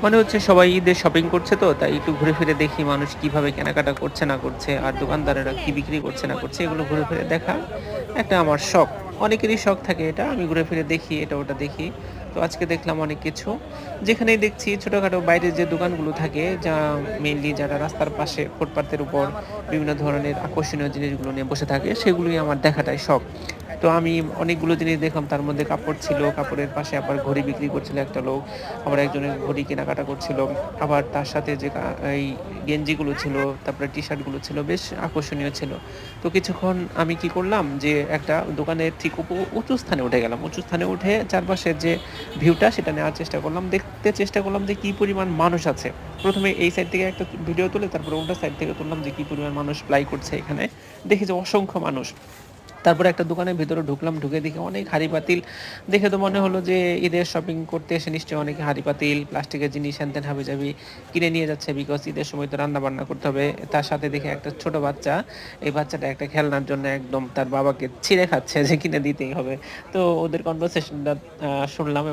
মনে হচ্ছে সবাই ঈদের শপিং করছে, তো তাই একটু ঘুরে ফিরে দেখি মানুষ কিভাবে কেনাকাটা করছে না করছে আর দোকানদারেরা কি বিক্রি করছে না করছে এগুলো ঘুরে ফিরে দেখা একটা আমার শখ। অনেকেরই শখ থাকে এটা, আমি ঘুরে ফিরে দেখি, এটা ওটা দেখি। তো আজকে দেখলাম অনেক কিছু। যেখানেই দেখছি ছোটখাটো বাইরের যে দোকানগুলো থাকে, যা মেইনলি যারা রাস্তার পাশে ফুটপাতের উপর বিভিন্ন ধরনের আকর্ষণীয় জিনিসগুলো নিয়ে বসে থাকে, সেগুলোই আমার দেখাটাই শখ। তো আমি অনেকগুলো জিনিস দেখলাম, তার মধ্যে কাপড় ছিল, কাপড়ের পাশে আবার ঘড়ি বিক্রি করছিল একটা লোক, আবার একজনের ঘড়ি কেনাকাটা করছিল। আবার তার সাথে যে এই গেঞ্জিগুলো ছিল, তারপরে টি-শার্টগুলো ছিল, বেশ আকর্ষণীয় ছিল। তো কিছুক্ষণ আমি কি করলাম যে একটা দোকানের ঠিক উঁচু স্থানে উঠে গেলাম। উঁচু স্থানে উঠে চারপাশের যে ভিউটা সেটা নেওয়ার চেষ্টা করলাম। দেখতে চেষ্টা করলাম যে কি পরিমাণ মানুষ আছে। ১ম এ এই সাইড থেকে একটা ভিডিও তুলে তারপরে উল্টা সাইড থেকে তুললাম যে কি পরিমাণ মানুষ প্লাই করছে এখানে। দেখি যে অসংখ্য মানুষ। তারপরে একটা দোকানের ভেতরে ঢুকলাম, ঢুকে দেখি অনেক হাঁড়ি-পাতিল। দেখে তো মনে হলো যে ঈদের শপিং করতে এসে নিশ্চয়ই অনেকে হাঁড়ি-পাতিল, প্লাস্টিকের জিনিস হ্যান-ত্যান হাবি-জাবি কিনে নিয়ে যাচ্ছে, বিকজ ঈদের সময় তো রান্না-বান্না করতে হবে। তার সাথে দেখি একটা ছোট বাচ্চা, এই বাচ্চাটা একটা খেলনার জন্য একদম তার বাবাকে ছিঁড়ে খাচ্ছে যে কিনে দিতেই হবে। তো ওদের কনভারসেশনটা শুনলাম।